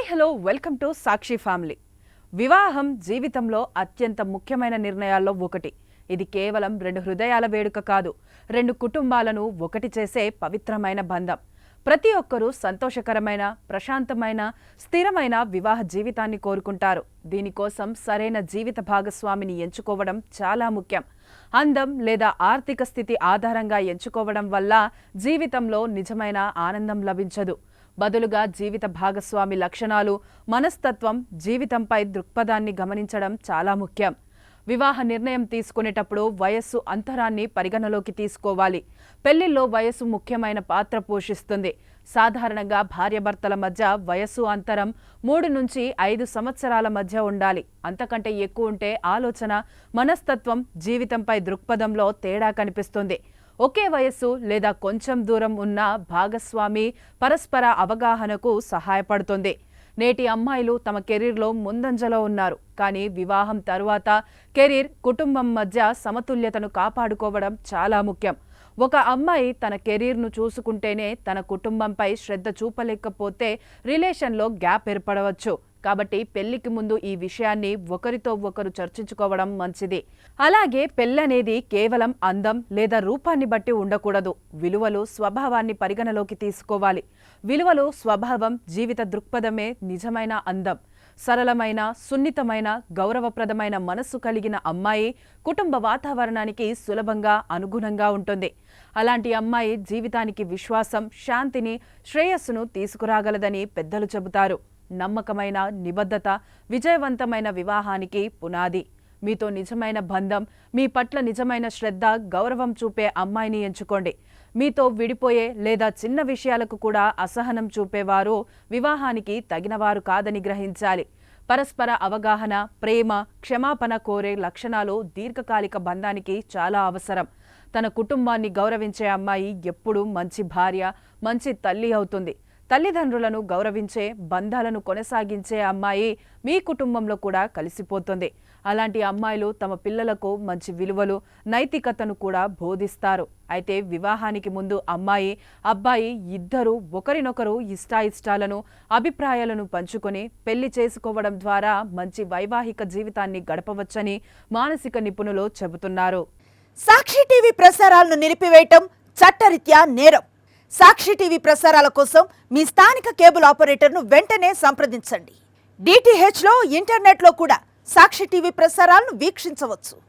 Hello welcome to Sakshi family. వివాహం జీవితంలో అత్యంత ముఖ్యమైన నిర్ణయాల్లో ఒకటి. ఇది కేవలం రెండు హృదయాల వేడుక కాదు, రెండు కుటుంబాలను ఒకటి చేసే పవిత్రమైన బంధం. ప్రతి ఒక్కరూ సంతోషకరమైన, ప్రశాంతమైన, స్థిరమైన వివాహ జీవితాన్ని కోరుకుంటారు. దీనికోసం సరైన జీవిత భాగస్వామిని ఎంచుకోవడం చాలా ముఖ్యం. అందం లేదా ఆర్థిక స్థితి ఆధారంగా ఎంచుకోవడం వల్ల జీవితంలో నిజమైన ఆనందం లభించదు. బదులుగా జీవిత భాగస్వామి లక్షణాలు, మనస్తత్వం, జీవితంపై దృక్పథాన్ని గమనించడం చాలా ముఖ్యం. వివాహ నిర్ణయం తీసుకునేటప్పుడు వయస్సు అంతరాన్ని పరిగణలోకి తీసుకోవాలి. పెళ్లిలో వయస్సు ముఖ్యమైన పాత్ర పోషిస్తుంది. సాధారణంగా భార్యాభర్తల మధ్య వయస్సు అంతరం 3 నుంచి 5 సంవత్సరాల మధ్య ఉండాలి. అంతకంటే ఎక్కువ ఉంటే ఆలోచన, మనస్తత్వం, జీవితంపై దృక్పథంలో తేడా కనిపిస్తుంది. ఒకే వయస్సు లేదా కొంచెం దూరం ఉన్న భాగస్వామి పరస్పర అవగాహనకు సహాయపడుతుంది. నేటి అమ్మాయిలు తమ కెరీర్లో ముందంజలో ఉన్నారు. కానీ వివాహం తరువాత కెరీర్, కుటుంబం మధ్య సమతుల్యతను కాపాడుకోవడం చాలా ముఖ్యం. ఒక అమ్మాయి తన కెరీర్ను చూసుకుంటేనే తన కుటుంబంపై శ్రద్ధ చూపలేకపోతే రిలేషన్లో గ్యాప్ ఏర్పడవచ్చు. కాబట్టి పెళ్లికి ముందు ఈ విషయాన్ని ఒకరితో ఒకరు చర్చించుకోవడం మంచిది. అలాగే పెళ్ళనేది కేవలం అందం లేదా రూపాన్ని బట్టి ఉండకూడదు. విలువలు, స్వభావాన్ని పరిగణలోకి తీసుకోవాలి. విలువలు, స్వభావం, జీవిత దృక్పథమే నిజమైన అందం. సరళమైన, సున్నితమైన, గౌరవప్రదమైన మనస్సు కలిగిన అమ్మాయి కుటుంబ వాతావరణానికి సులభంగా, అనుగుణంగా ఉంటుంది. అలాంటి అమ్మాయి జీవితానికి విశ్వాసం, శాంతిని, శ్రేయస్సును తీసుకురాగలదని పెద్దలు చెబుతారు. నమ్మకమైన నిబద్ధత విజయవంతమైన వివాహానికి పునాది. మీతో నిజమైన బంధం, మీ పట్ల నిజమైన శ్రద్ధ, గౌరవం చూపే అమ్మాయిని ఎంచుకోండి. మీతో విడిపోయే లేదా చిన్న విషయాలకు కూడా అసహనం చూపేవారు వివాహానికి తగినవారు కాదని గ్రహించాలి. పరస్పర అవగాహన, ప్రేమ, క్షమాపణ కోరే లక్షణాలు దీర్ఘకాలిక బంధానికి చాలా అవసరం. తన కుటుంబాన్ని గౌరవించే అమ్మాయి ఎప్పుడూ మంచి భార్య, మంచి తల్లి అవుతుంది. తల్లిదండ్రులను గౌరవించే, బంధాలను కొనసాగించే అమ్మాయి మీ కుటుంబంలో కూడా కలిసిపోతుంది. అలాంటి అమ్మాయిలు తమ పిల్లలకు మంచి విలువలు, నైతికతను కూడా బోధిస్తారు. అయితే వివాహానికి ముందు అమ్మాయి, అబ్బాయి ఇద్దరూ ఒకరినొకరు ఇష్టాయిష్టాలను, అభిప్రాయాలను పంచుకొని పెళ్లి చేసుకోవడం ద్వారా మంచి వైవాహిక జీవితాన్ని గడపవచ్చని మానసిక నిపుణులు చెబుతున్నారు. సాక్షి టీవీ ప్రసారాలను నిలిపివేయటం చట్టరీత్యా నేరం. సాక్షి టీవీ ప్రసారాల కోసం మీ స్థానిక కేబుల్ ఆపరేటర్ను వెంటనే సంప్రదించండి. DTHలో, ఇంటర్నెట్లో కూడా సాక్షి టీవీ ప్రసారాలను వీక్షించవచ్చు.